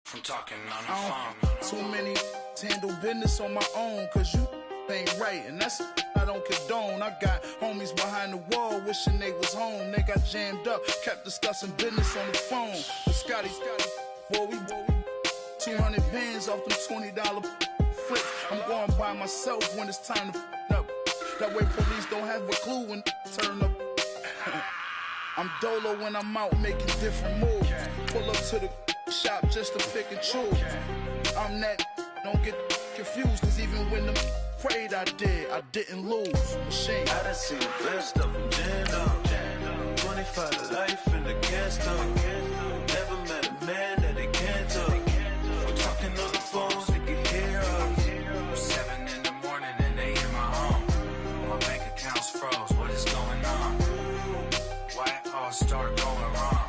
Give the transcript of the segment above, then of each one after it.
From talking on the phone. Too many handle business on my own, cause you ain't right, and that's I don't condone. I got homies behind the wall wishing they was home. They got jammed up, kept discussing business on the phone. But Scotty, boy, we 200 bands off them $20 flips. I'm going by myself when it's time to up. That way police don't have a clue when turn up. I'm dolo when I'm out making different moves. Pull up to the shop just to pick and choose. I'm that, don't get confused, cause even when the prayed I didn't lose. Machine. I done seen the best of them jammed up. 25 to life in the gas tank. Never met a man that they can't talk. We're talking on the phone, they can hear us. 7 in the morning and they in my home. My bank account's froze, what is going on? Why it all start going wrong?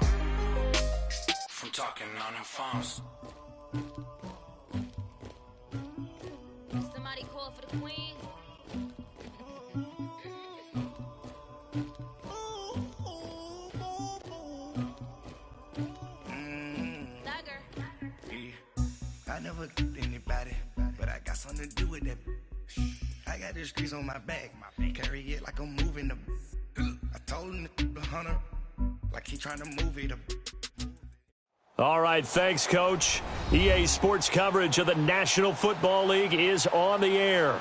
From talking on the phones. Somebody call for the queen. I never anybody, but I got something to do with that. I got the streets on my back, carry it like I'm moving the. I told him the hunter, like he trying to move it up. All right, thanks, Coach. EA Sports coverage of the National Football League is on the air.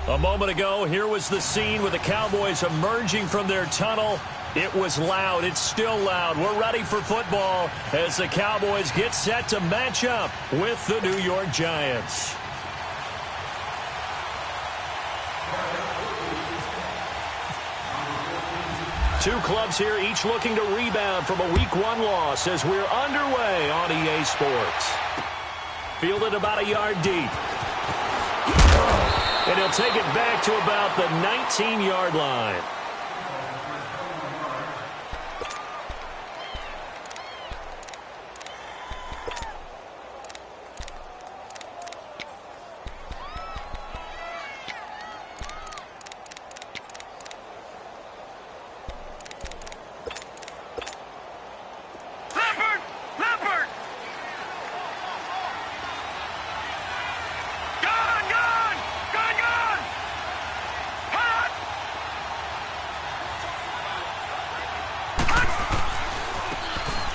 A moment ago, here was the scene with the Cowboys emerging from their tunnel. It was loud. It's still loud. We're ready for football as the Cowboys get set to match up with the New York Giants. Two clubs here, each looking to rebound from a Week 1 loss as we're underway on EA Sports. Fielded about a yard deep. And he'll take it back to about the 19-yard line.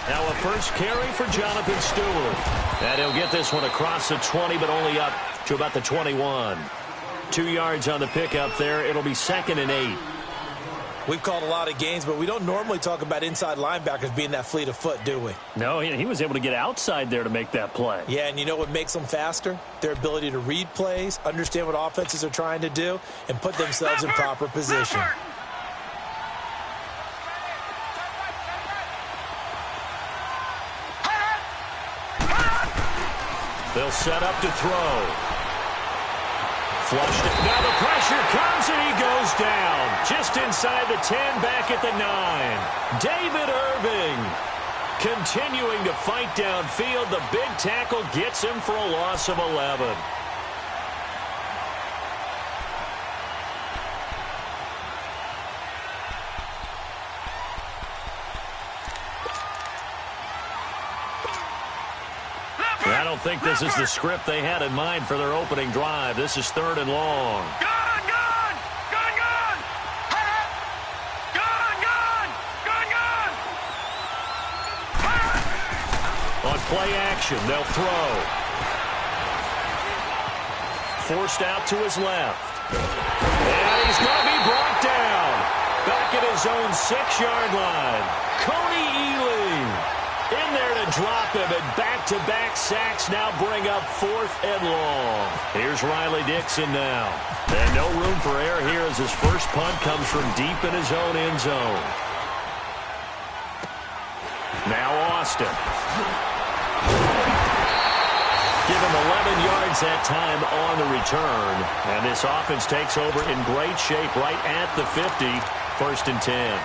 Now a first carry for Jonathan Stewart. And he'll get this one across the 20, but only up to about the 21. 2 yards on the pickup there. It'll be 2nd and 8. We've called a lot of games, but we don't normally talk about inside linebackers being that fleet of foot, do we? No, he was able to get outside there to make that play. Yeah, and you know what makes them faster? Their ability to read plays, understand what offenses are trying to do, and put themselves in proper position. They'll set up to throw. Flushed it. Now the pressure comes and he goes down. Just inside the 10, back at the 9. David Irving continuing to fight downfield. The big tackle gets him for a loss of 11. I don't think this is the script they had in mind for their opening drive. This is 3rd and long. On play action, they'll throw. Forced out to his left. And he's going to be brought down. Back at his own 6-yard line. Coney Ealing in there to drop him, and back-to-back sacks now bring up 4th and long. Here's Riley Dixon now. And no room for error here as his first punt comes from deep in his own end zone. Now Austin. Give him 11 yards that time on the return. And this offense takes over in great shape right at the 50. 1st and 10.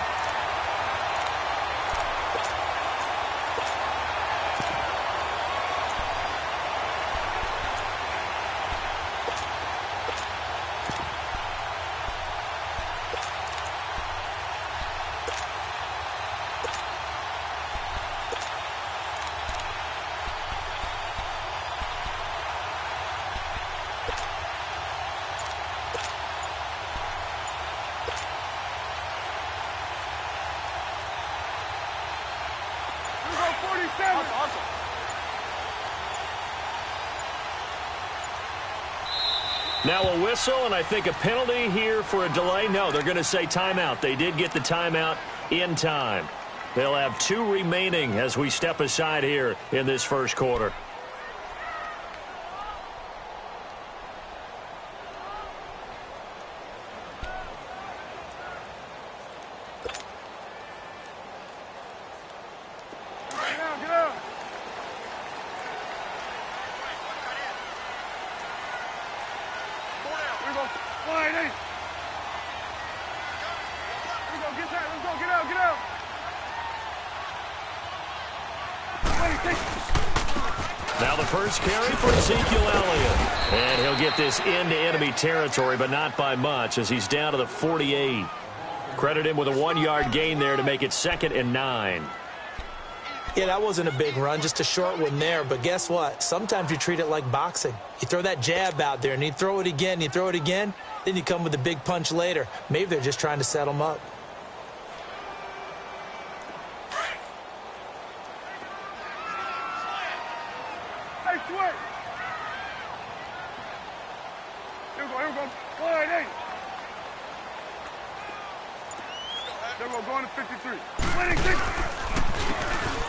Now a whistle, and I think a penalty here for a delay. No, they're going to say timeout. They did get the timeout in time. They'll have 2 remaining as we step aside here in this first quarter. Now the first carry for Ezekiel Elliott. And he'll get this into enemy territory, but not by much as he's down to the 48. Credit him with a 1-yard gain there to make it 2nd and 9. Yeah, that wasn't a big run, just a short one there. But guess what? Sometimes you treat it like boxing. You throw that jab out there, and you throw it again, then you come with a big punch later. Maybe they're just trying to set them up. Going to 53.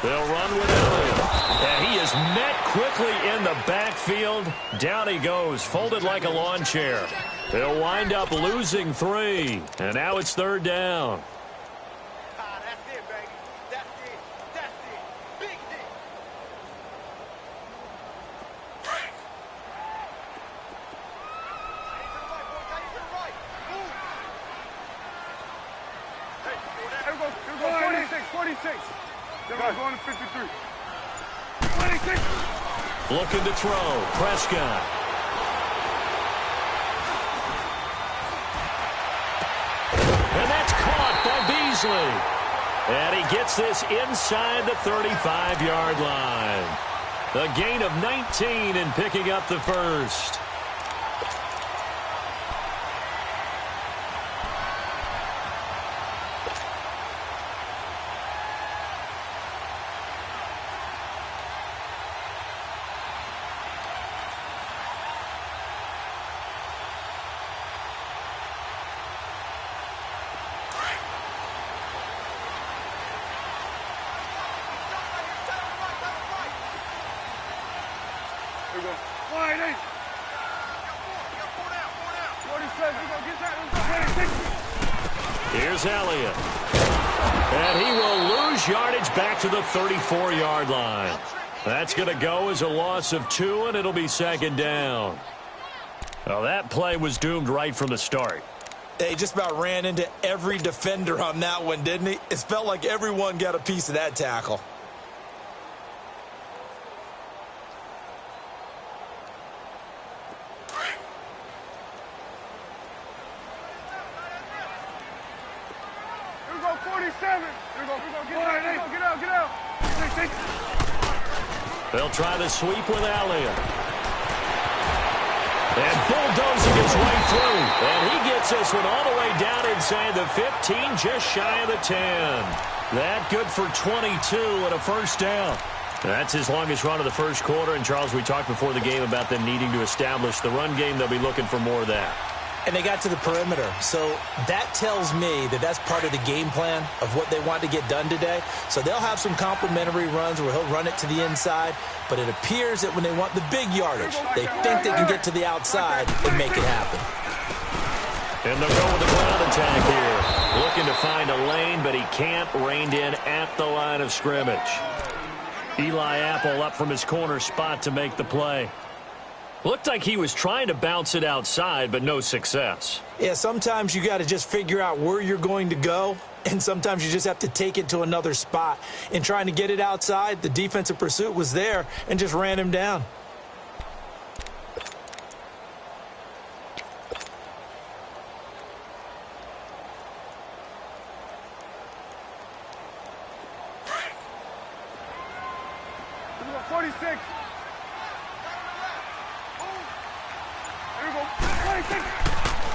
They'll run with Elliott. And he is met quickly in the backfield. Down he goes, folded like a lawn chair. They'll wind up losing 3. And now it's 3rd down. That's it, baby. That's it. That's it. Big D. Here we go. 46. Then we're going to 53. 26. Looking to throw. Prescott. And that's caught by Beasley. And he gets this inside the 35-yard line. A gain of 19 in picking up the first. Here we go. 48. 47. We're going to get that. 26. Here's Elliott. And he will lose yardage back to the 34-yard line. That's going to go as a loss of 2, and it'll be 2nd down. Well, that play was doomed right from the start. He just about ran into every defender on that one, didn't he? It felt like everyone got a piece of that tackle. Here we go, 47. Here we go. Get out. They'll try the sweep with Elliott. And bulldozing his way through. And he gets this one all the way down inside the 15, just shy of the 10. That good for 22 and a first down. That's his longest run of the first quarter. And, Charles, we talked before the game about them needing to establish the run game. They'll be looking for more of that. And they got to the perimeter. So that tells me that that's part of the game plan of what they want to get done today. So they'll have some complimentary runs where he'll run it to the inside. But it appears that when they want the big yardage, they think they can get to the outside and make it happen. And they'll go with the ground attack here. Looking to find a lane, but he can't. Reined in at the line of scrimmage. Eli Apple up from his corner spot to make the play. Looked like he was trying to bounce it outside, but no success. Yeah, sometimes you got to just figure out where you're going to go, and sometimes you just have to take it to another spot. In trying to get it outside, the defensive pursuit was there and just ran him down. Here we go, 46.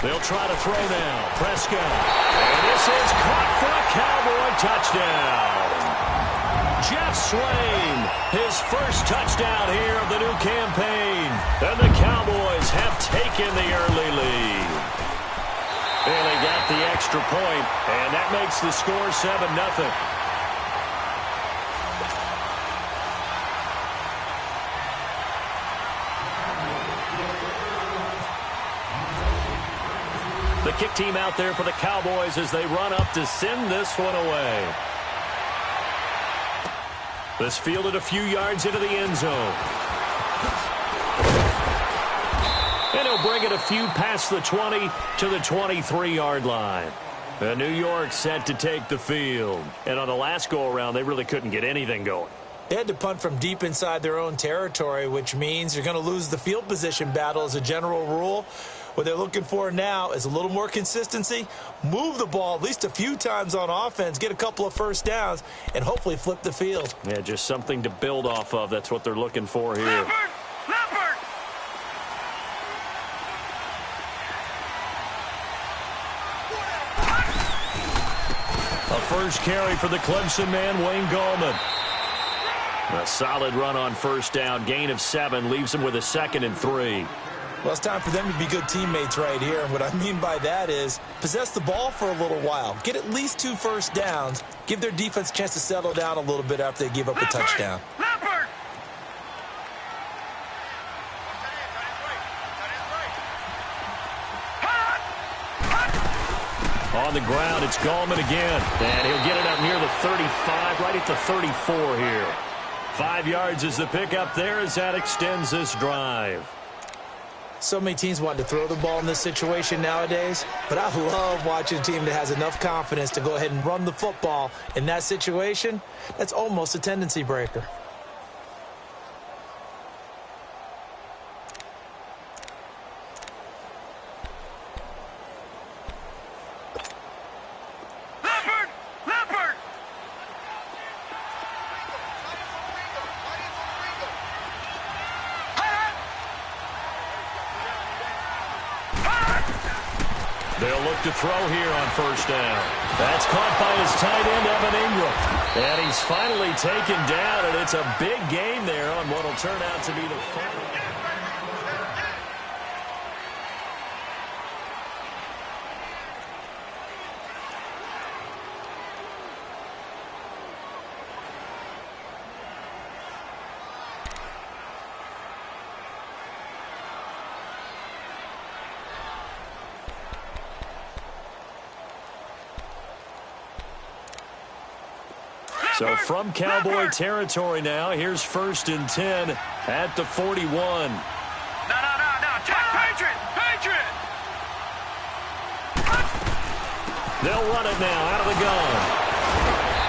They'll try to throw now. Prescott. And this is caught for a Cowboy touchdown. Jeff Swain, his first touchdown here of the new campaign. And the Cowboys have taken the early lead. And they got the extra point, and that makes the score 7-0. The kick team out there for the Cowboys as they run up to send this one away. This fielded a few yards into the end zone. And he'll bring it a few past the 20 to the 23-yard line. And New York set to take the field. And on the last go-around, they really couldn't get anything going. They had to punt from deep inside their own territory, which means you're going to lose the field position battle as a general rule. What they're looking for now is a little more consistency, move the ball at least a few times on offense, get a couple of first downs, and hopefully flip the field. Yeah, just something to build off of. That's what they're looking for here. Leopard! A first carry for the Clemson man, Wayne Gallman. A solid run on first down. Gain of 7 leaves him with a 2nd and 3. Well, it's time for them to be good teammates right here. And what I mean by that is possess the ball for a little while. Get at least 2 first downs. Give their defense a chance to settle down a little bit after they give up a touchdown. Leopard! On the ground, it's Gallman again. And he'll get it up near the 35, right at the 34 here. 5 yards is the pickup there as that extends this drive. So many teams want to throw the ball in this situation nowadays, but I love watching a team that has enough confidence to go ahead and run the football in that situation. That's almost a tendency breaker. Leopard! Leopard! They'll look to throw here on first down. That's caught by his tight end, Evan Ingram. And he's finally taken down, and it's a big gain there on what will turn out to be the final. So from Cowboy territory now, here's 1st and 10 at the 41. No. Jack, Patriot! Patriot! They'll run it now out of the gun.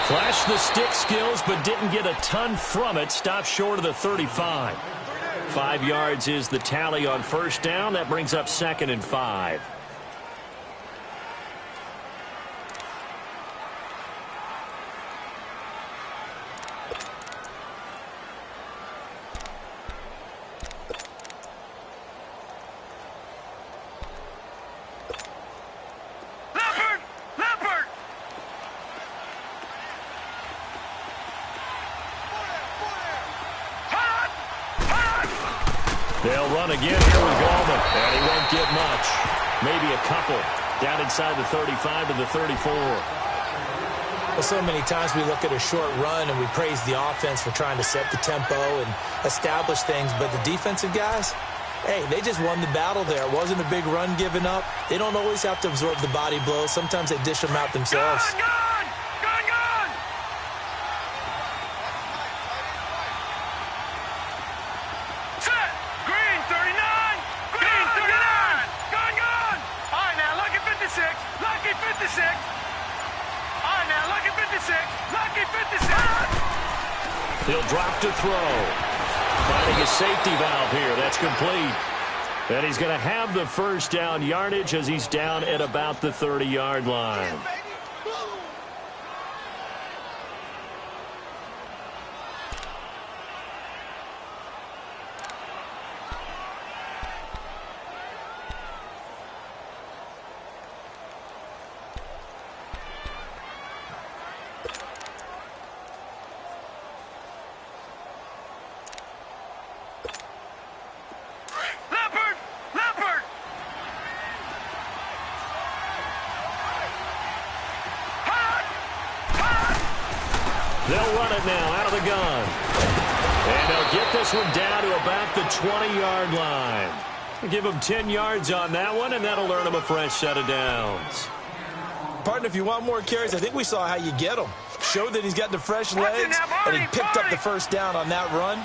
Flashed the stick skills, but didn't get a ton from it. Stopped short of the 35. 5 yards is the tally on first down. That brings up 2nd and 5. They'll run again here with Gallman, and he won't get much. Maybe a couple down inside the 35 to the 34. Well, so many times we look at a short run and we praise the offense for trying to set the tempo and establish things, but the defensive guys, hey, they just won the battle there. It wasn't a big run given up. They don't always have to absorb the body blows. Sometimes they dish them out themselves. Gun! Set! Green 39! Green 39! Gun! All right, now, lucky 56. Lucky 56. All right, now, lucky 56. Lucky 56. He'll drop to throw. Finding a safety valve here. That's complete. And he's going to have the first down yardage as he's down at about the 30-yard line. They'll run it now out of the gun. And they'll get this one down to about the 20-yard line. Give them 10 yards on that one, and that'll earn them a fresh set of downs. Partner, if you want more carries, I think we saw how you get them. Show that he's got the fresh legs, and he picked up the first down on that run.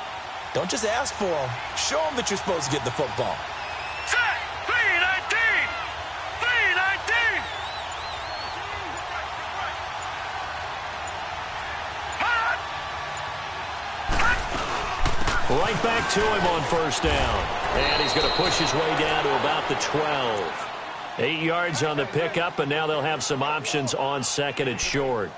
Don't just ask for them. Show them that you're supposed to get the football. Set. 319. 319. Right back to him on first down. And he's going to push his way down to about the 12. 8 yards on the pickup, and now they'll have some options on second and short.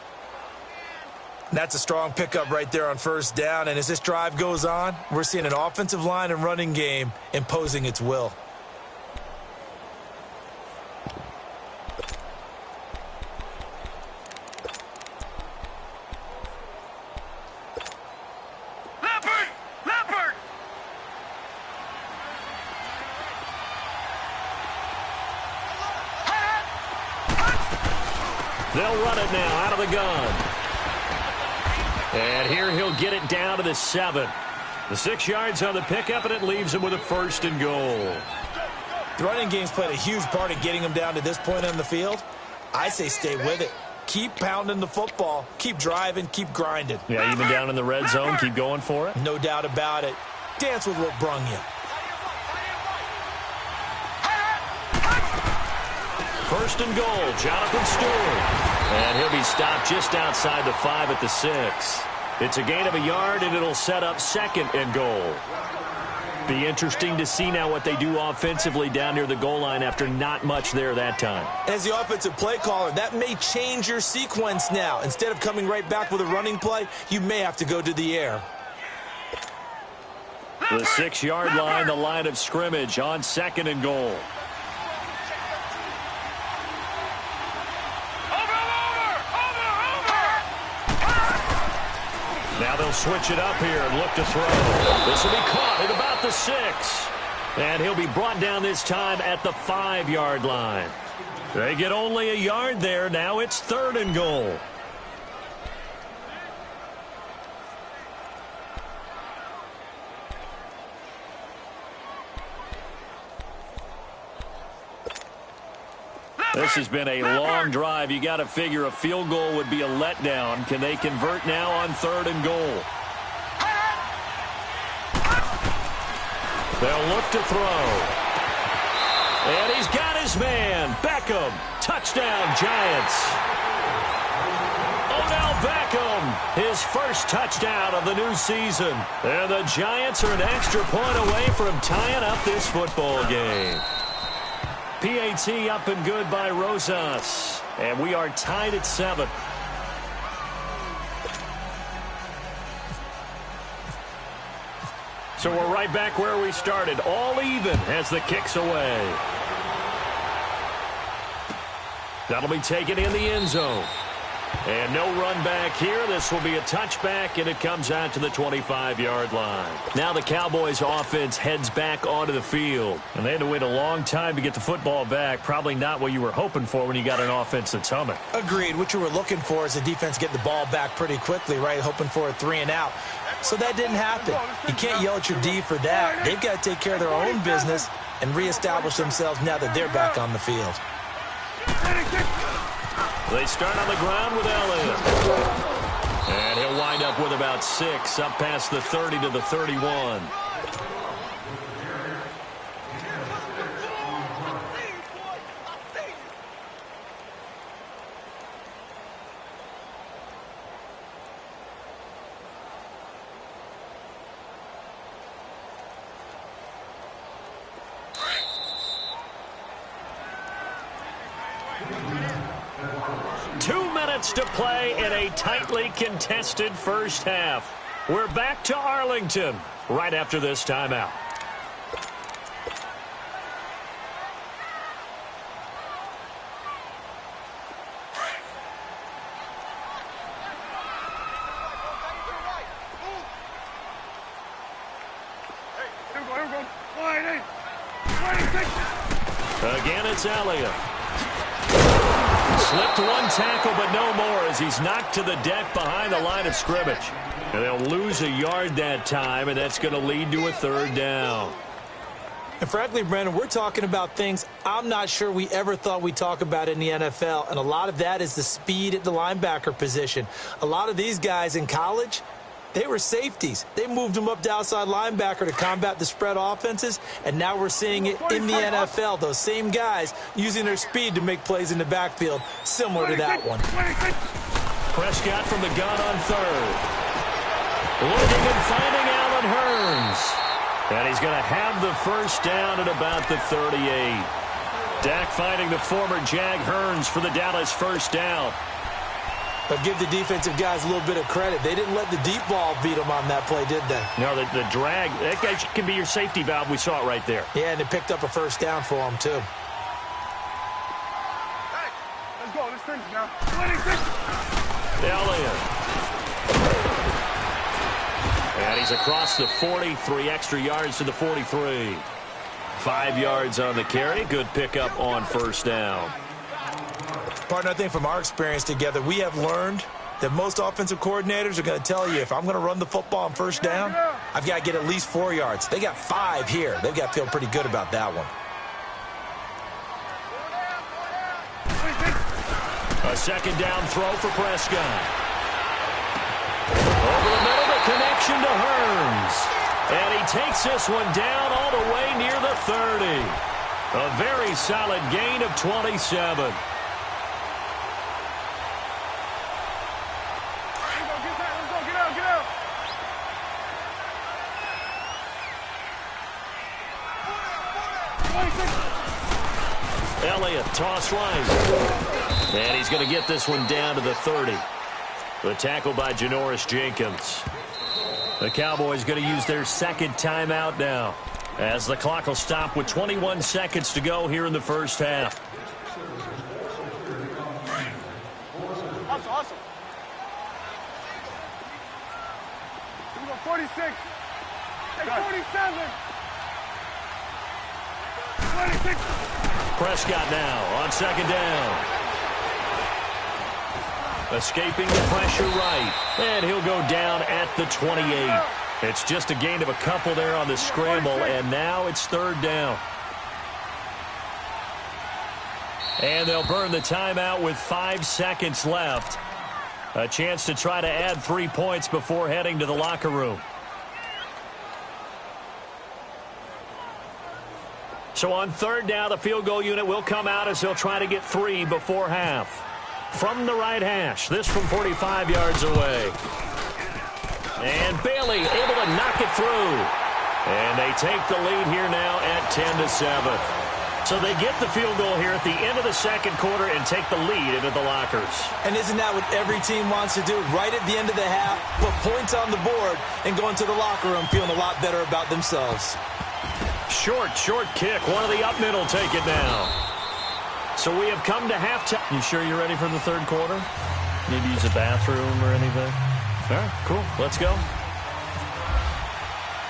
That's a strong pickup right there on first down, and as this drive goes on, we're seeing an offensive line and running game imposing its will. They'll run it now out of the gun. And here he'll get it down to the 7. The 6 yards on the pickup, and it leaves him with a first and goal. The running game's played a huge part in getting him down to this point on the field. I say stay with it. Keep pounding the football. Keep driving. Keep grinding. Yeah, even down in the red zone, keep going for it. No doubt about it. Dance with what brung you. First and goal, Jonathan Stewart. And he'll be stopped just outside the 5 at the 6. It's a gain of a yard, and it'll set up second and goal. Be interesting to see now what they do offensively down near the goal line after not much there that time. As the offensive play caller, that may change your sequence now. Instead of coming right back with a running play, you may have to go to the air. The 6-yard line, the line of scrimmage on second and goal. Now they'll switch it up here and look to throw. This will be caught at about the 6. And he'll be brought down this time at the 5-yard line. They get only a yard there. Now it's third and goal. This has been a long drive. You got to figure a field goal would be a letdown. Can they convert now on third and goal? They'll look to throw. And he's got his man. Beckham. Touchdown, Giants. Odell Beckham, his first touchdown of the new season. And the Giants are an extra point away from tying up this football game. PAT up and good by Rosas. And we are tied at 7. So we're right back where we started. All even as the kick's away. That'll be taken in the end zone. And no run back here. This will be a touchback, and it comes out to the 25-yard line. Now the Cowboys offense heads back onto the field. And they had to wait a long time to get the football back. Probably not what you were hoping for when you got an offense that's humming. Agreed. What you were looking for is the defense get the ball back pretty quickly, right? Hoping for a 3 and out. So that didn't happen. You can't yell at your D for that. They've got to take care of their own business and reestablish themselves now that they're back on the field. They start on the ground with Elliott. And he'll wind up with about 6, up past the 30 to the 31. To play in a tightly contested first half. We're back to Arlington right after this timeout. Again, it's Elliott. Slipped one tackle, but no more as he's knocked to the deck behind the line of scrimmage. And they'll lose a yard that time, and that's going to lead to a third down. And frankly, Brandon, we're talking about things I'm not sure we ever thought we'd talk about in the NFL, and a lot of that is the speed at the linebacker position. A lot of these guys in college, they were safeties. They moved them up to outside linebacker to combat the spread offenses, and now we're seeing it in the NFL. Those same guys using their speed to make plays in the backfield, similar to that one. Prescott from the gun on third. Looking and finding Allen Hurns. And he's going to have the first down at about the 38. Dak finding the former Jag Hurns for the Dallas first down. But give the defensive guys a little bit of credit. They didn't let the deep ball beat them on that play, did they? No, the drag, that guy can be your safety valve. We saw it right there. Yeah, and they picked up a first down for him, too. Hey, let's go. Let's finish now. 26. Elliott. And he's across the 40, 3 extra yards to the 43. 5 yards on the carry. Good pickup on first down. Partner, I think from our experience together, we have learned that most offensive coordinators are going to tell you, if I'm going to run the football on first down, I've got to get at least 4 yards. They got 5 here. They've got to feel pretty good about that one. A second down throw for Prescott. Over the middle, the connection to Hurns. And he takes this one down all the way near the 30. A very solid gain of 27. Elliott, toss right. And he's going to get this one down to the 30. The tackle by Janoris Jenkins. The Cowboys going to use their second timeout now, as the clock will stop with 21 seconds to go here in the first half. That's awesome. We go 46. Hey, 47. 26. Prescott now on second down. Escaping the pressure right. And he'll go down at the 28. It's just a gain of a couple there on the scramble, and now it's third down. And they'll burn the timeout with 5 seconds left. A chance to try to add 3 points before heading to the locker room. So on third down, the field goal unit will come out as they'll try to get 3 before half. From the right hash, this from 45 yards away. And Bailey able to knock it through. And they take the lead here now at 10-7. So they get the field goal here at the end of the second quarter and take the lead into the lockers. And isn't that what every team wants to do? Right at the end of the half, put points on the board and go into the locker room feeling a lot better about themselves. Short kick. One of the up middle take it now. So we have come to halftime. You sure you're ready for the third quarter? Need to use a bathroom or anything? All right, cool. Let's go.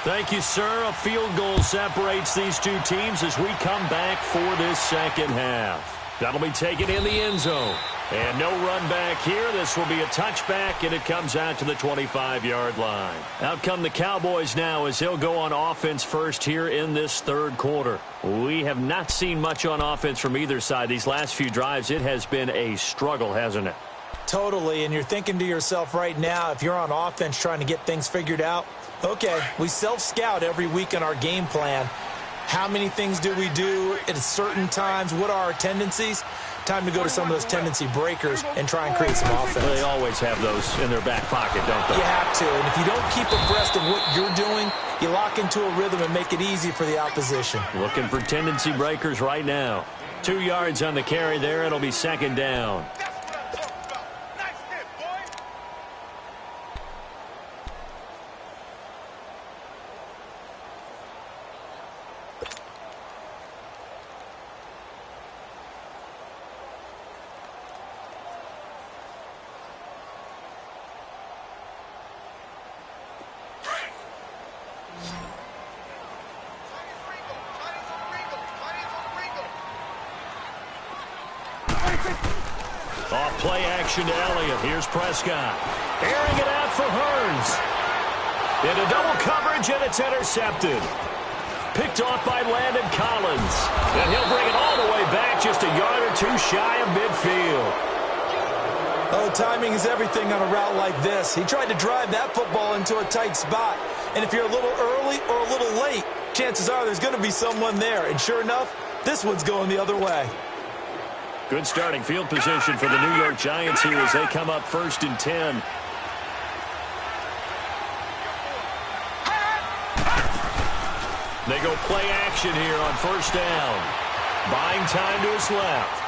Thank you, sir. A field goal separates these two teams as we come back for this second half. That'll be taken in the end zone. And no run back here. This will be a touchback, and it comes out to the 25-yard line. Out come the Cowboys now as they'll go on offense first here in this third quarter. We have not seen much on offense from either side. These last few drives, it has been a struggle, hasn't it? Totally, and you're thinking to yourself right now, if you're on offense trying to get things figured out, okay, we self-scout every week in our game plan. How many things do we do at certain times? What are our tendencies? Time to go to some of those tendency breakers and try and create some offense. They always have those in their back pocket, don't they? You have to, and if you don't keep abreast of what you're doing, you lock into a rhythm and make it easy for the opposition. Looking for tendency breakers right now. 2 yards on the carry there. It'll be second down. Off play action to Elliott. Here's Prescott. Airing it out for Hurns. Into double coverage, and it's intercepted. Picked off by Landon Collins. And he'll bring it all the way back, just a yard or two shy of midfield. Oh, timing is everything on a route like this. He tried to drive that football into a tight spot. And if you're a little early or a little late, chances are there's going to be someone there. And sure enough, this one's going the other way. Good starting field position for the New York Giants here as they come up 1st and 10. They go play action here on 1st down. Buying time to his left.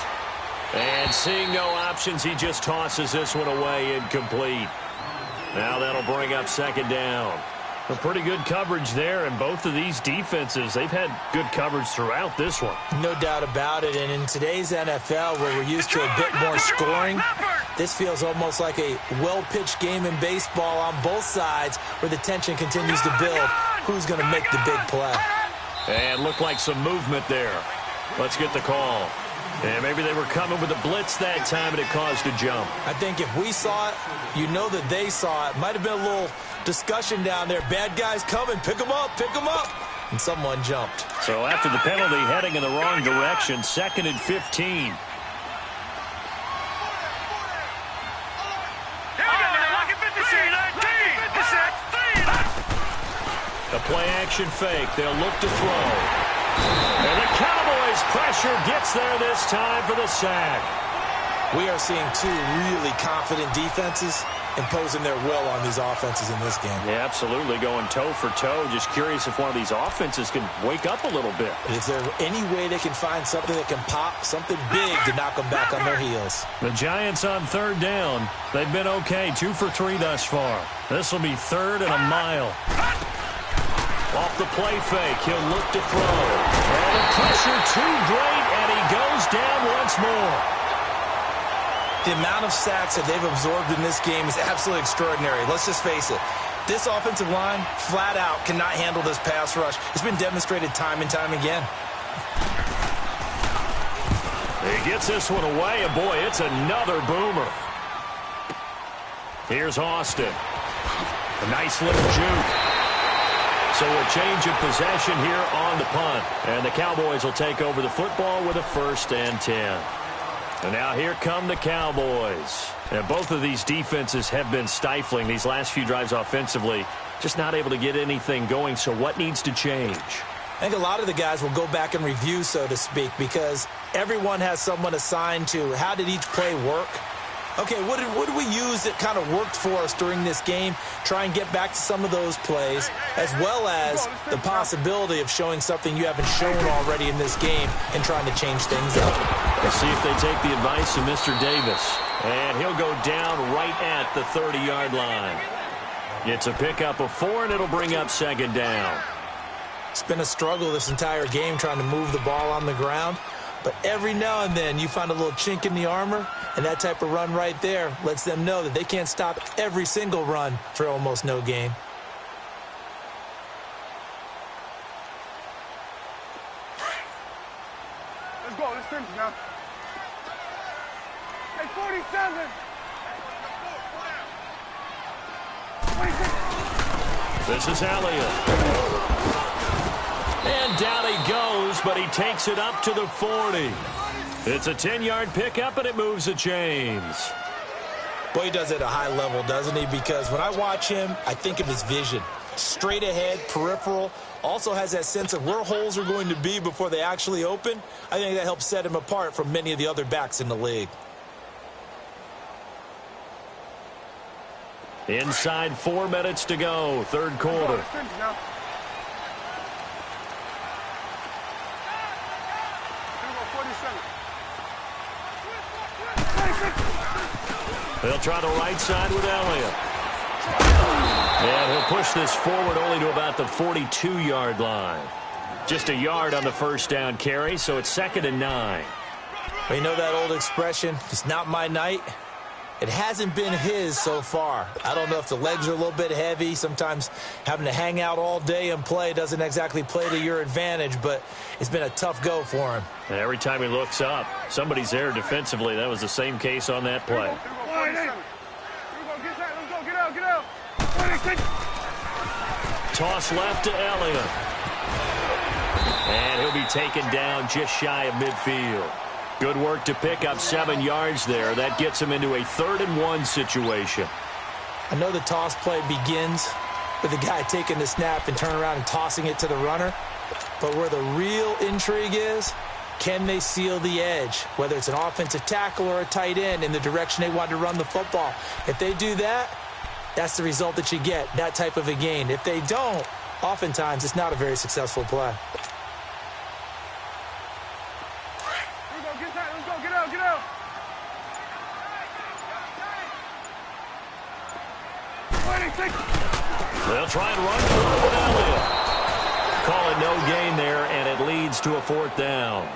And seeing no options, he just tosses this one away incomplete. Now that'll bring up 2nd down. A pretty good coverage there, and both of these defenses, they've had good coverage throughout this one. No doubt about it, and in today's NFL, where we're used to a bit more scoring, this feels almost like a well-pitched game in baseball on both sides, where the tension continues to build. Who's going to make the big play? And looked like some movement there. Let's get the call. And maybe they were coming with a blitz that time, and it caused a jump. I think if we saw it, you know that they saw it. Might have been a little discussion down there. Bad guys coming. Pick them up. Pick them up. And someone jumped. So after the penalty, heading in the wrong direction, 2nd and 15. A play action fake. They'll look to throw. And the Cowboys pressure gets there this time for the sack. We are seeing two really confident defenses imposing their will on these offenses in this game. Yeah, absolutely, going toe for toe. Just curious if one of these offenses can wake up a little bit. Is there any way they can find something that can pop, something big to knock them back on their heels? The Giants on 3rd down. They've been okay, 2 for 3 thus far. This will be 3rd and a mile. Off the play fake, he'll look to throw. And the pressure too great, and he goes down once more. The amount of sacks that they've absorbed in this game is absolutely extraordinary. Let's just face it. This offensive line, flat out, cannot handle this pass rush. It's been demonstrated time and time again. He gets this one away, and boy, it's another boomer. Here's Austin. A nice little juke. So a change of possession here on the punt. And the Cowboys will take over the football with a 1st and 10. And now here come the Cowboys. And both of these defenses have been stifling these last few drives offensively. Just not able to get anything going. So what needs to change? I think a lot of the guys will go back and review, so to speak, because everyone has someone assigned to how did each play work. Okay, what did we use that kind of worked for us during this game? Try and get back to some of those plays, as well as the possibility of showing something you haven't shown already in this game and trying to change things up. Let's see if they take the advice of Mr. Davis. And he'll go down right at the 30-yard line. It's a pickup of 4, and it'll bring up 2nd down. It's been a struggle this entire game trying to move the ball on the ground. But every now and then you find a little chink in the armor, and that type of run right there lets them know that they can't stop every single run for almost no gain. Let's go. Let's finish now. Hey, 47. 26. This is Elliott. And down he goes, but he takes it up to the 40. It's a 10-yard pickup, and it moves the chains. Boy, he does it at a high level, doesn't he? Because when I watch him, I think of his vision. Straight ahead, peripheral. Also has that sense of where holes are going to be before they actually open. I think that helps set him apart from many of the other backs in the league. Inside 4 minutes to go, 3rd quarter. They'll try the right side with Elliott. And he'll push this forward only to about the 42-yard line. Just a yard on the 1st down carry, so it's 2nd and 9. Well, you know that old expression, it's not my night. It hasn't been his so far. I don't know if the legs are a little bit heavy. Sometimes having to hang out all day and play doesn't exactly play to your advantage, but it's been a tough go for him. And every time he looks up, somebody's there defensively. That was the same case on that play. Toss left to Elliott. And he'll be taken down just shy of midfield. Good work to pick up 7 yards there. That gets him into a 3rd-and-1 situation. I know the toss play begins with the guy taking the snap and turning around and tossing it to the runner. But where the real intrigue is, can they seal the edge, whether it's an offensive tackle or a tight end, in the direction they want to run the football? If they do that, that's the result that you get, that type of a gain. If they don't, oftentimes it's not a very successful play. They'll try and run forward with Elliott. Call it no gain there, and it leads to a 4th down.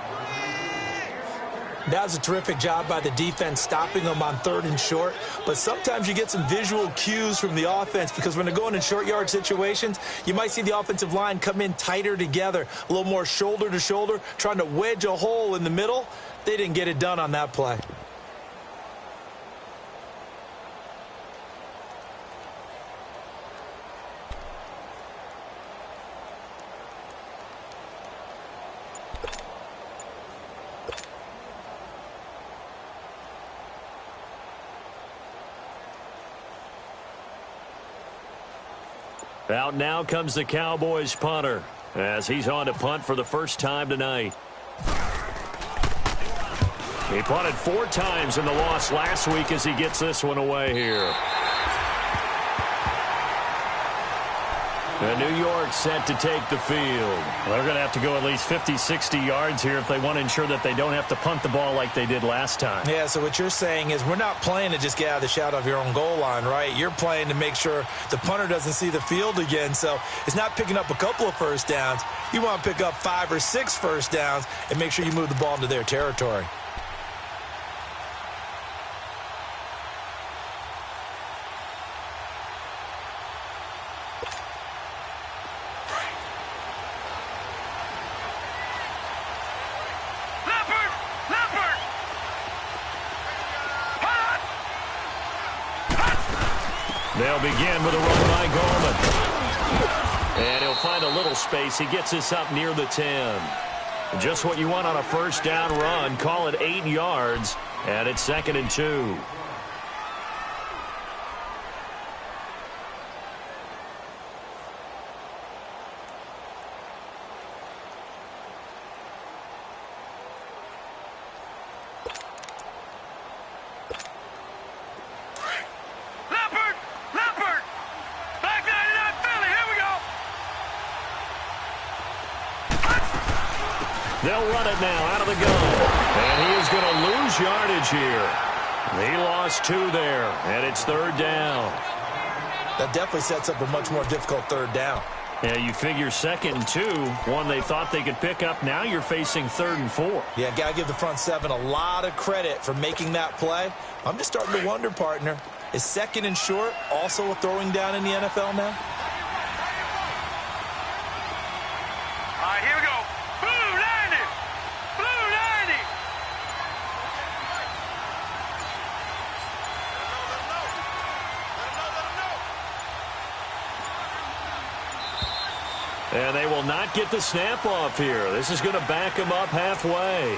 That was a terrific job by the defense stopping them on 3rd and short. But sometimes you get some visual cues from the offense, because when they're going in short yard situations, you might see the offensive line come in tighter together, a little more shoulder to shoulder, trying to wedge a hole in the middle. They didn't get it done on that play. Out now comes the Cowboys punter as he's on to punt for the first time tonight. He punted 4 times in the loss last week as he gets this one away here. And New York set to take the field. Well, they're going to have to go at least 50, 60 yards here if they want to ensure that they don't have to punt the ball like they did last time. Yeah, so what you're saying is we're not playing to just get out of the shadow of your own goal line, right? You're playing to make sure the punter doesn't see the field again. So it's not picking up a couple of first downs. You want to pick up 5 or 6 first downs and make sure you move the ball into their territory. They'll begin with a run by Gorman. And he'll find a little space. He gets this up near the 10. Just what you want on a first down run. Call it 8 yards. And it's 2nd and 2. They'll run it now out of the gun. And he is going to lose yardage here. He lost 2 there, and it's 3rd down. That definitely sets up a much more difficult 3rd down. Yeah, you figure 2nd and 2, one they thought they could pick up. Now you're facing 3rd and 4. Yeah, got to give the front 7 a lot of credit for making that play. I'm just starting to wonder, partner, is 2nd and short also a throwing down in the NFL now? All right, here we go. Blue 90! Blue 90! And they will not get the snap off here. This is going to back them up halfway.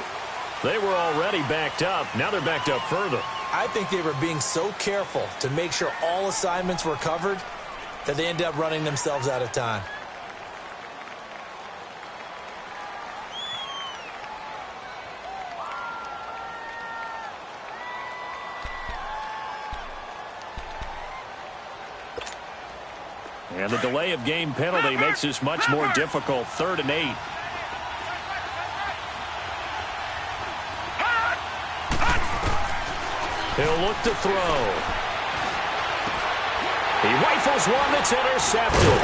They were already backed up. Now they're backed up further. I think they were being so careful to make sure all assignments were covered that they ended up running themselves out of time. And the delay of game penalty makes this much more difficult. 3rd and 8. He'll look to throw. He rifles one that's intercepted.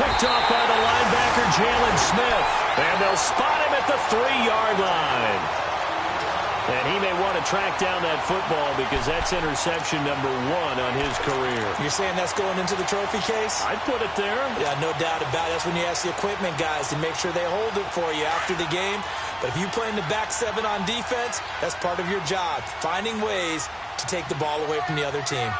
Picked off by the linebacker, Jalen Smith. And they'll spot him at the 3-yard line. And he may want to track down that football because that's interception number 1 on his career. You're saying that's going into the trophy case? I'd put it there. Yeah, no doubt about it. That's when you ask the equipment guys to make sure they hold it for you after the game. But if you play in the back 7 on defense, that's part of your job, finding ways to take the ball away from the other team.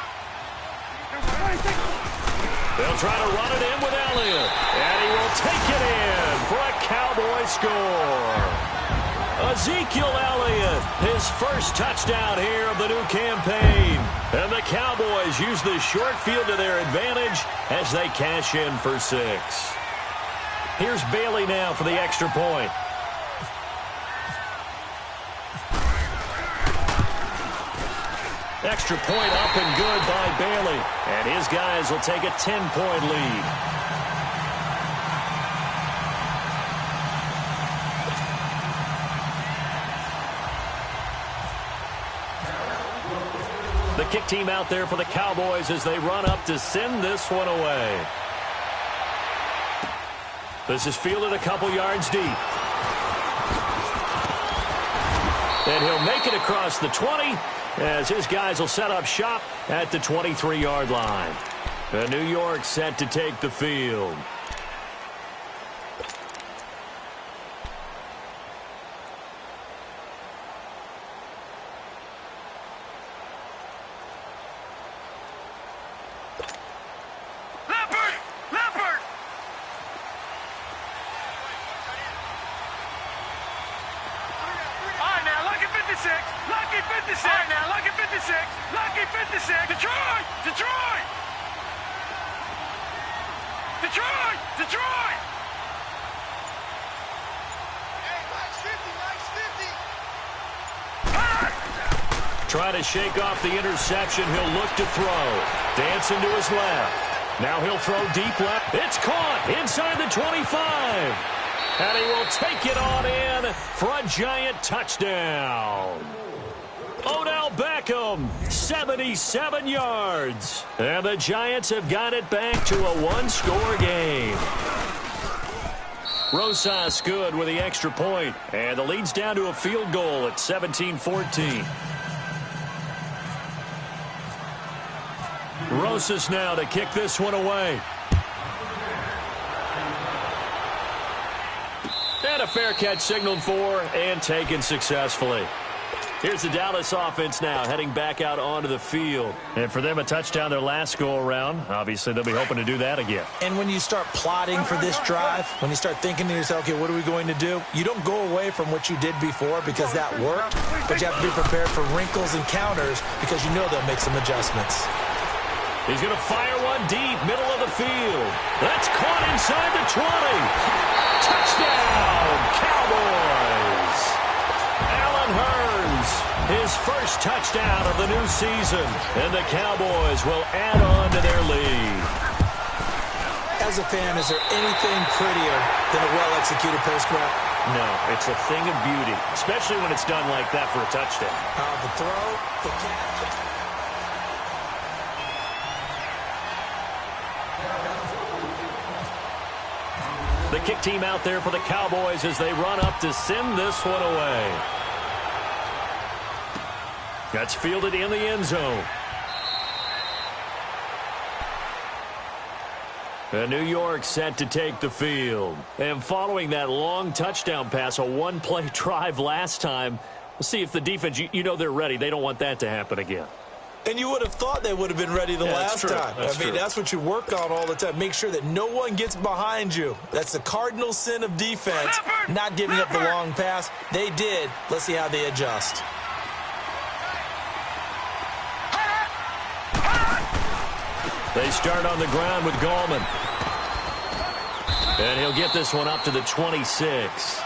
They'll try to run it in with Elliott. And he will take it in for a Cowboy score. Ezekiel Elliott, his first touchdown here of the new campaign. And the Cowboys use the short field to their advantage as they cash in for 6. Here's Bailey now for the extra point. Extra point up and good by Bailey. And his guys will take a 10-point lead. The kick team out there for the Cowboys as they run up to send this one away. This is fielded a couple yards deep. And he'll make it across the 20 as his guys will set up shop at the 23-yard line. And New York set to take the field. Trying to shake off the interception. He'll look to throw. Dancing to his left. Now he'll throw deep left. It's caught inside the 25. And he will take it on in for a giant touchdown. Odell Beckham, 77 yards. And the Giants have got it back to a one-score game. Rosas good with the extra point. And the lead's down to a field goal at 17-14. Rosas now to kick this one away. And a fair catch signaled for and taken successfully. Here's the Dallas offense now heading back out onto the field. And for them, a touchdown their last go-around. Obviously, they'll be hoping to do that again. And when you start plotting for this drive, when you start thinking to yourself, okay, what are we going to do? You don't go away from what you did before because that worked, but you have to be prepared for wrinkles and counters because you know they'll make some adjustments. He's going to fire one deep, middle of the field. That's caught inside the 20. Touchdown, Cowboys. Allen Hurns, his first touchdown of the new season. And the Cowboys will add on to their lead. As a fan, is there anything prettier than a well-executed post route? No, it's a thing of beauty, especially when it's done like that for a touchdown. The throw, the catch. The kick team out there for the Cowboys as they run up to send this one away. That's fielded in the end zone. And New York set to take the field. And following that long touchdown pass, a one-play drive last time, we'll see if the defense, you know they're ready. They don't want that to happen again. And you would have thought they would have been ready the last time. I mean, that's what you work on all the time. Make sure that no one gets behind you. That's the cardinal sin of defense, not giving up the long pass. They did. Let's see how they adjust. They start on the ground with Gallman. And he'll get this one up to the 26.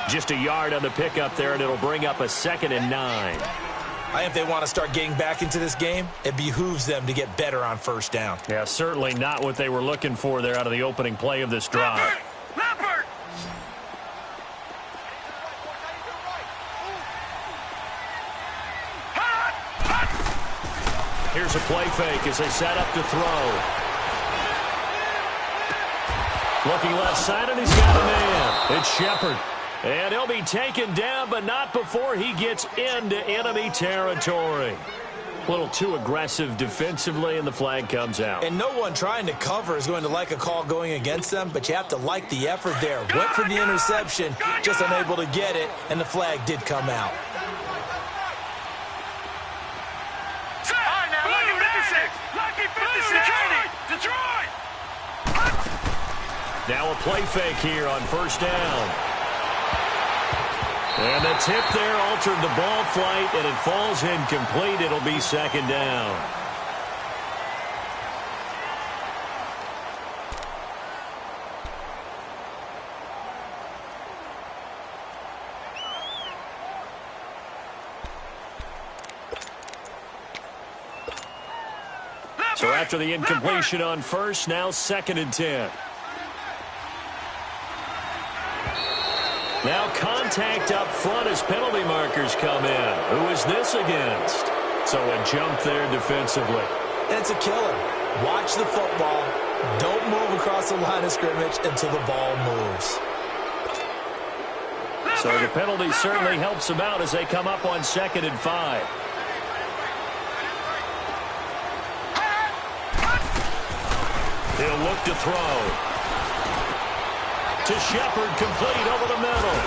Just a yard on the pickup there, and it'll bring up a 2nd and 9. I think if they want to start getting back into this game, it behooves them to get better on first down. Yeah, certainly not what they were looking for there out of the opening play of this drive. Leopard! Here's a play fake as they set up to throw. Looking left side, and he's got a man. It's Shepard. And he'll be taken down, but not before he gets into enemy territory. A little too aggressive defensively, and the flag comes out. And no one trying to cover is going to like a call going against them, but you have to like the effort there. Went for the interception, just unable to get it, and the flag did come out. Lucky 56. Detroit. Now a play fake here on first down. And the tip there altered the ball flight, and it falls incomplete. It'll be second down. So after the incompletion on first, now 2nd and 10. Now contact up front as penalty markers come in. Who is this against? So a jump there defensively. And it's a killer. Watch the football. Don't move across the line of scrimmage until the ball moves. So the penalty certainly helps them out as they come up on 2nd and 5. He'll look to throw. To Shepard, complete over the middle.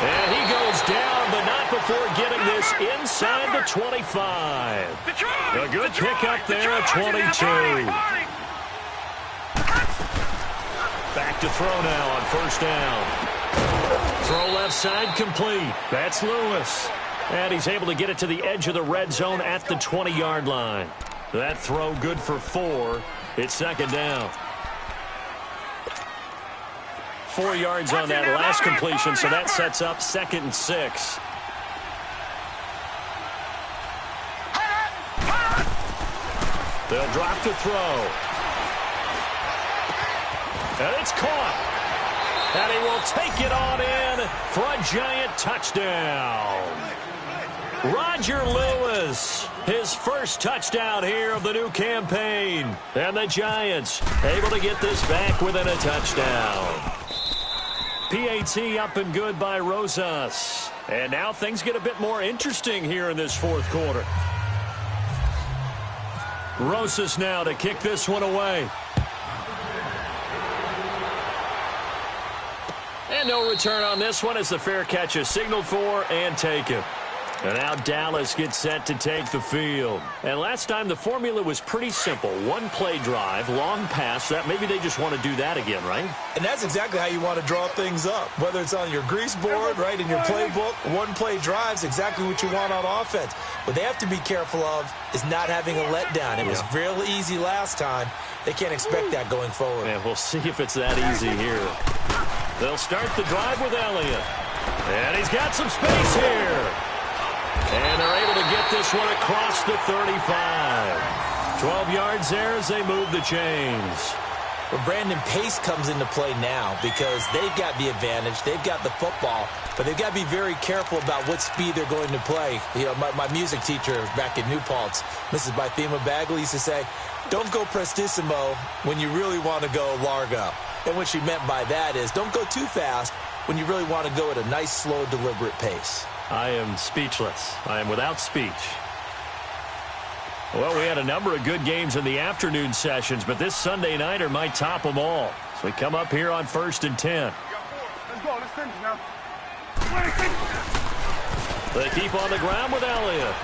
And he goes down, but not before getting this inside the 25. A good pickup there at 22. Back to throw now on first down. Throw left side complete. That's Lewis. And he's able to get it to the edge of the red zone at the 20-yard line. That throw good for 4. It's second down. 4 yards on that last completion, so that sets up 2nd and 6. They'll drop to throw. And it's caught. And he will take it on in for a giant touchdown. Roger Lewis, his first touchdown here of the new campaign. And the Giants able to get this back within a touchdown. PAT up and good by Rosas. And now things get a bit more interesting here in this 4th quarter. Rosas now to kick this one away. And no return on this one as the fair catch is signaled for and taken. And now Dallas gets set to take the field. And last time the formula was pretty simple. 1-play drive, long pass. That maybe they just want to do that again, right? And that's exactly how you want to draw things up. Whether it's on your grease board, right, in your playbook, 1-play drive's exactly what you want on offense. What they have to be careful of is not having a letdown. It was real easy last time. They can't expect that going forward. And we'll see if it's that easy here. They'll start the drive with Elliott. And he's got some space here. And they're able to get this one across the 35. 12 yards there as they move the chains. Well, Brandon, pace comes into play now because they've got the advantage. They've got the football, but they've got to be very careful about what speed they're going to play. You know, my music teacher back in New Paltz, Mrs. Bythema Bagley, used to say, don't go prestissimo when you really want to go largo. And what she meant by that is don't go too fast when you really want to go at a nice, slow, deliberate pace. I am speechless. I am without speech. Well, we had a number of good games in the afternoon sessions, but this Sunday nighter might top them all. So we come up here on 1st and 10. Let's go. Let's finish now. They keep on the ground with Elliott.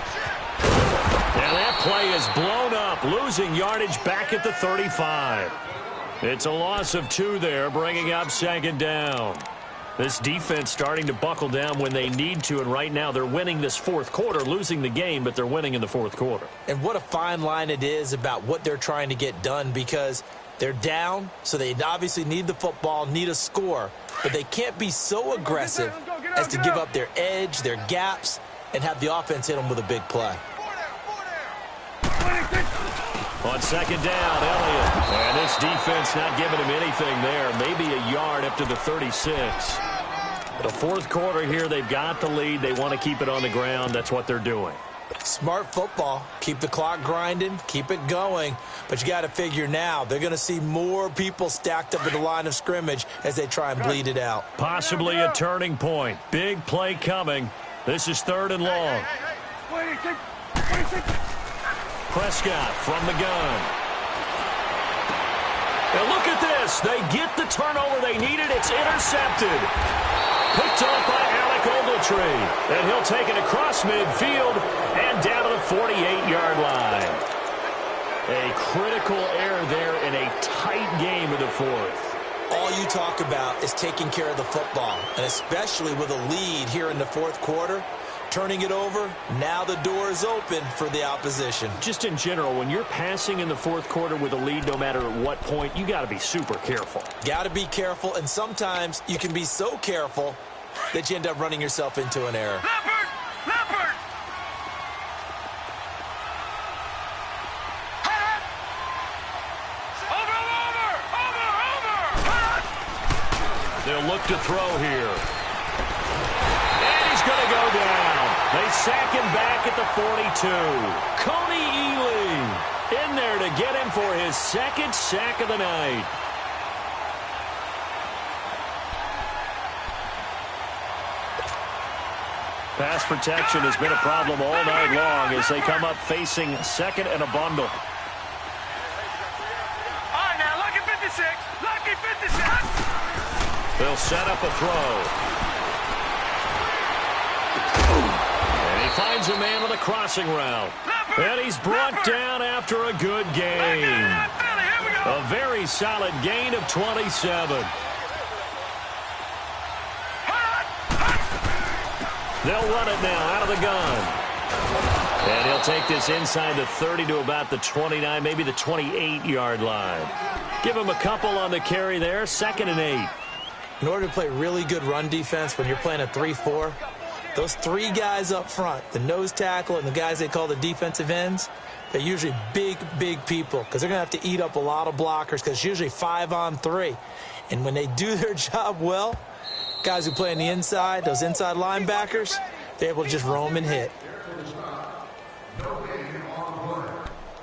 And that play is blown up, losing yardage back at the 35. It's a loss of 2 there, bringing up 2nd down. This defense starting to buckle down when they need to, and right now they're winning this 4th quarter, losing the game, but they're winning in the 4th quarter. And what a fine line it is about what they're trying to get done, because they're down, so they obviously need the football, need a score, but they can't be so aggressive as to give up their edge, their gaps, and have the offense hit them with a big play. On 2nd down, Elliott. And this defense not giving him anything there. Maybe a yard up to the 36. The 4th quarter here, they've got the lead. They want to keep it on the ground. That's what they're doing. Smart football. Keep the clock grinding. Keep it going. But you got to figure now they're going to see more people stacked up at the line of scrimmage as they try and bleed it out. Possibly a turning point. Big play coming. This is 3rd and long. Prescott from the gun. And look at this. They get the turnover they needed. It's intercepted. Picked off by Alec Ogletree. And he'll take it across midfield and down to the 48-yard line. A critical error there in a tight game of the 4th. All you talk about is taking care of the football, and especially with a lead here in the 4th quarter, turning it over, now the door is open for the opposition. Just in general, when you're passing in the 4th quarter with a lead, no matter at what point, you got to be super careful. Got to be careful, and sometimes you can be so careful that you end up running yourself into an error. Leopard! They'll look to throw here. And he's going to go down. They sack him back at the 42. Coney Ely in there to get him for his 2nd sack of the night. Pass protection has been a problem all night long as they come up facing 2nd and a bundle. All right, now, lucky 56. Lucky 56. They'll set up a throw. And he finds a man on the crossing route. And he's brought down after a good gain. A very solid gain of 27. They'll run it now out of the gun. And he'll take this inside the 30 to about the 29, maybe the 28-yard line. Give him a couple on the carry there, 2nd and 8. In order to play really good run defense when you're playing a 3-4, those 3 guys up front, the nose tackle and the guys they call the defensive ends, they're usually big, big people because they're going to have to eat up a lot of blockers because it's usually 5-on-3. And when they do their job well, guys who play on the inside, those inside linebackers, they're able to just roam and hit.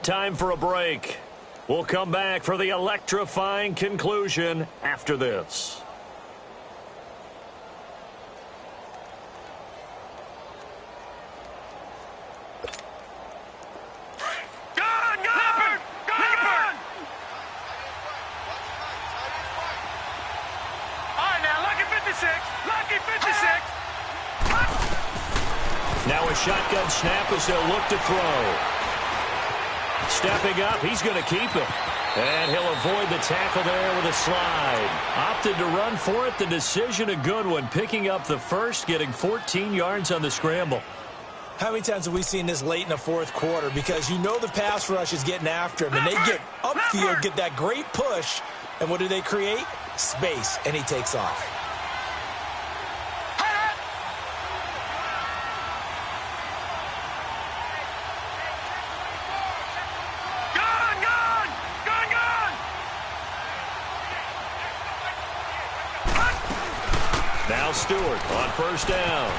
Time for a break. We'll come back for the electrifying conclusion after this. Now a shotgun snap as they'll look to throw. Stepping up, he's going to keep it. And he'll avoid the tackle there with a slide. Opted to run for it. The decision a good one. Picking up the first, getting 14 yards on the scramble. How many times have we seen this late in the 4th quarter? Because you know the pass rush is getting after him. And they get upfield, get that great push. And what do they create? Space. And he takes off. Now Stewart on 1st down.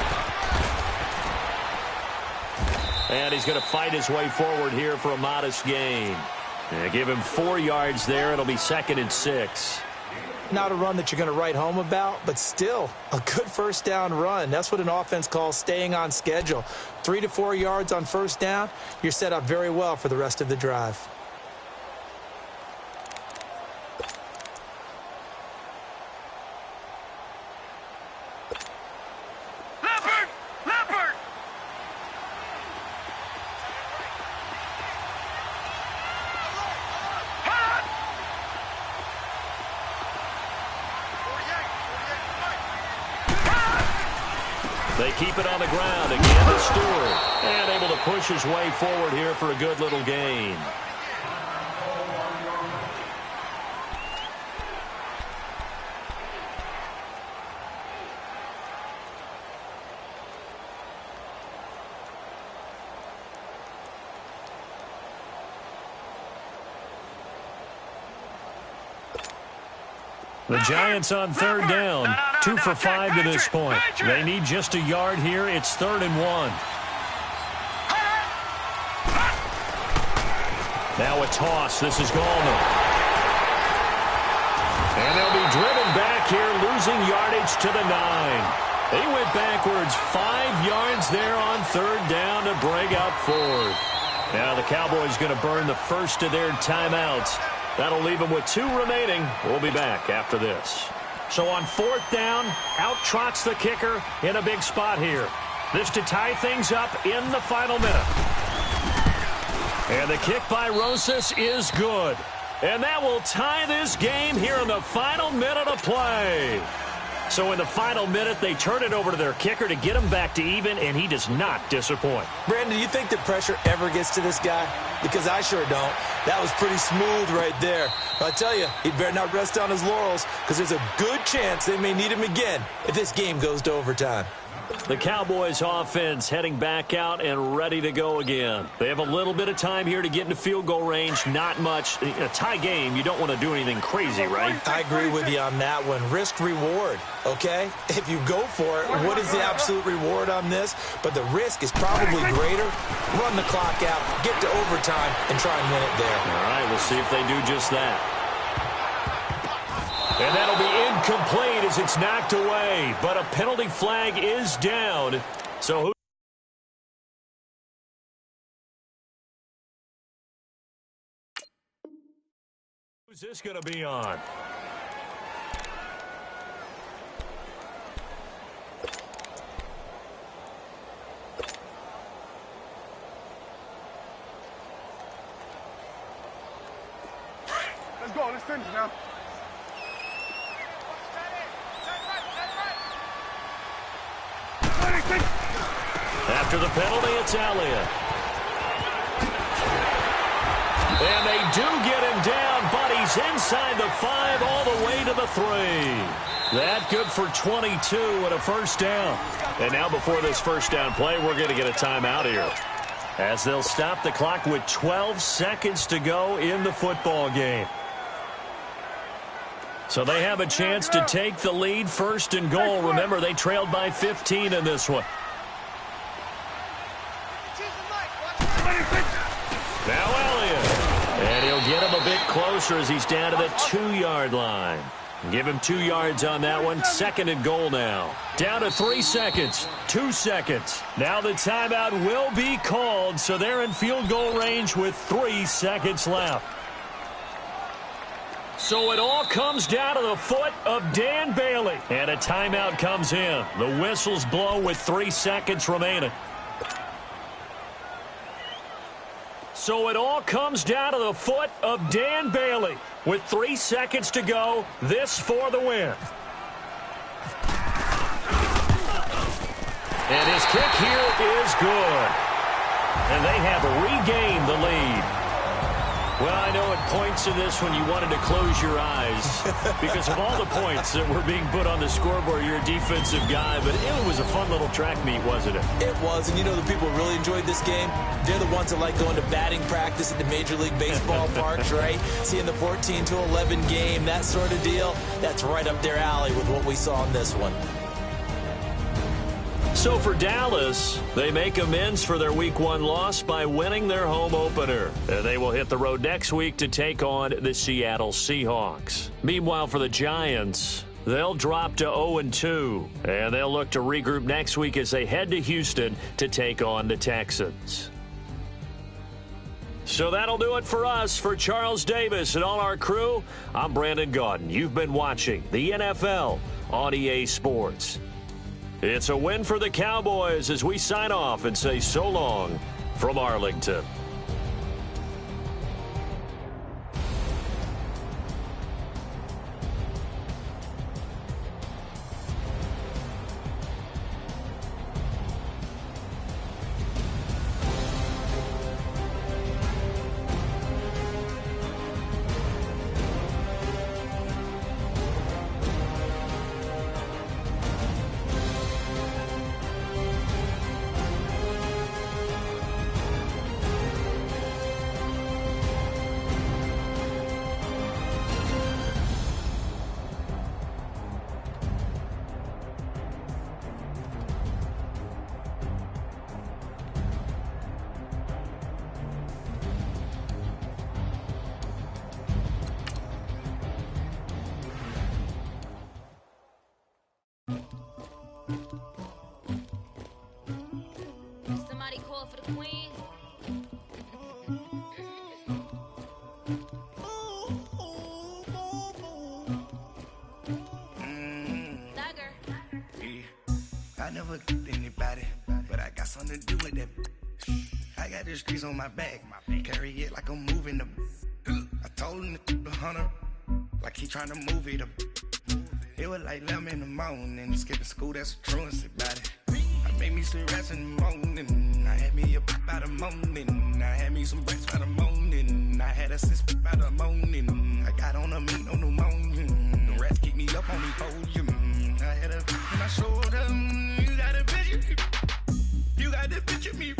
And he's going to fight his way forward here for a modest gain. And give him 4 yards there. It'll be 2nd and 6. Not a run that you're going to write home about, but still a good 1st down run. That's what an offense calls staying on schedule. 3 to 4 yards on 1st down, you're set up very well for the rest of the drive. They keep it on the ground again to Stewart. And able to push his way forward here for a good little gain. The Giants on 3rd down. 2 for 5 to this point. They need just a yard here. It's 3rd and 1. Now a toss. This is Gallman. And they'll be driven back here, losing yardage to the 9. They went backwards 5 yards there on 3rd down to break up 4th. Now the Cowboys going to burn the first of their timeouts. That'll leave them with 2 remaining. We'll be back after this. So on 4th down, out trots the kicker in a big spot here. This to tie things up in the final minute. And the kick by Rosas is good. And that will tie this game here in the final minute of play. So in the final minute, they turn it over to their kicker to get him back to even, and he does not disappoint. Brandon, do you think the pressure ever gets to this guy? Because I sure don't. That was pretty smooth right there. But I tell you, he better not rest on his laurels, because there's a good chance they may need him again if this game goes to overtime. The Cowboys offense heading back out and ready to go again. They have a little bit of time here to get into field goal range. Not much. In a tie game, you don't want to do anything crazy, right? I agree with you on that one. Risk reward, okay? If you go for it, what is the absolute reward on this? But the risk is probably greater. Run the clock out, get to overtime, and try and win it there. All right, we'll see if they do just that. And that'll be incomplete as it's knocked away. But a penalty flag is down. So who's this going to be on? Let's go. Let's finish now. After the penalty, it's Elliott. And they do get him down, but he's inside the 5 all the way to the 3. That good for 22 and a first down. And now before this first down play, we're going to get a timeout here, as they'll stop the clock with 12 seconds to go in the football game. So they have a chance to take the lead, 1st and goal. Remember, they trailed by 15 in this one. Now Elliott. And he'll get him a bit closer as he's down to the 2-yard line. Give him 2 yards on that one. 2nd and goal now. Down to 3 seconds. 2 seconds. Now the timeout will be called, so they're in field goal range with 3 seconds left. So it all comes down to the foot of Dan Bailey. And a timeout comes in. The whistles blow with 3 seconds remaining. So it all comes down to the foot of Dan Bailey. With 3 seconds to go, this for the win. And his kick here is good. And they have regained the lead. Well, I know at points in this one you wanted to close your eyes because of all the points that were being put on the scoreboard. You're a defensive guy, but it was a fun little track meet, wasn't it? It was, and you know the people who really enjoyed this game? They're the ones that like going to batting practice at the Major League Baseball parks, right? Seeing the 14-11 game, that sort of deal. That's right up their alley with what we saw in this one. So for Dallas, they make amends for their Week 1 loss by winning their home opener. They will hit the road next week to take on the Seattle Seahawks. Meanwhile, for the Giants, they'll drop to 0-2, and they'll look to regroup next week as they head to Houston to take on the Texans. So that'll do it for us. For Charles Davis and all our crew, I'm Brandon Gaudin. You've been watching the NFL on EA Sports. It's a win for the Cowboys as we sign off and say so long from Arlington. queen. I never anybody, but I got something to do with that. I got the streets on my back, carry it like I'm moving the. I told him the hunter, like he trying to move it up. It was like 11 in the morning, skipping school, that's a truancy about it. I made me some rest in the morning, I had me a pop by the morning, I had me some breaks by the morning, I had a sis by the morning, I got on a meat, no pneumonia, the rats keep me up on me podium, I had a and I showed them, you got a picture, you got the picture me,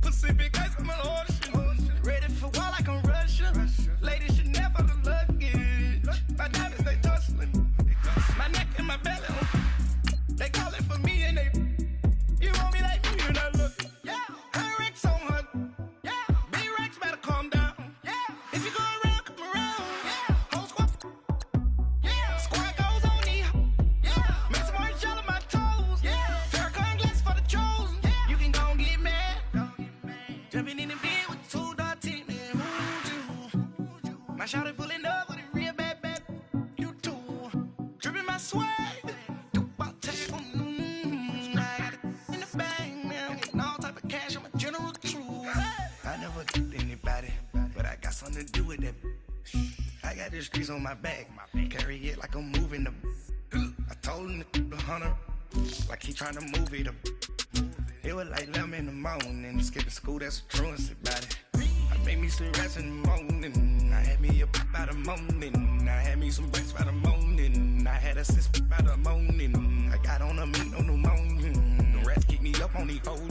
Pacific ice on my ocean, ready for war like I'm Russian, ladies should never the luggage, my diamonds they tussling, my neck and my belly, they calling for me and they, you want me like me and I look, yeah, her Rex on her, yeah, big Rex better calm down, yeah, if you go around, come around, yeah, whole squad, yeah, squad goes on me, yeah, make some orange gel on my toes, yeah, Farrakhan glass for the chosen, yeah, you can go and get mad, jumping in the bed with 2 dark teeth, man, who'd you, my shawty pulling up with a real bad, you too, dripping my swag, something to do with that. I got the streets on my back, carry it like I'm moving the. I told him the hunter, like he trying to move it up. It was like 11 in the morning, skipping school, that's a truancy about it. I made me some rest in the morning, I had me a pop by the morning, I had me some breaks by the morning, I had a sis by the morning, I got on a meat, no pneumonia, the rats keep me up on the whole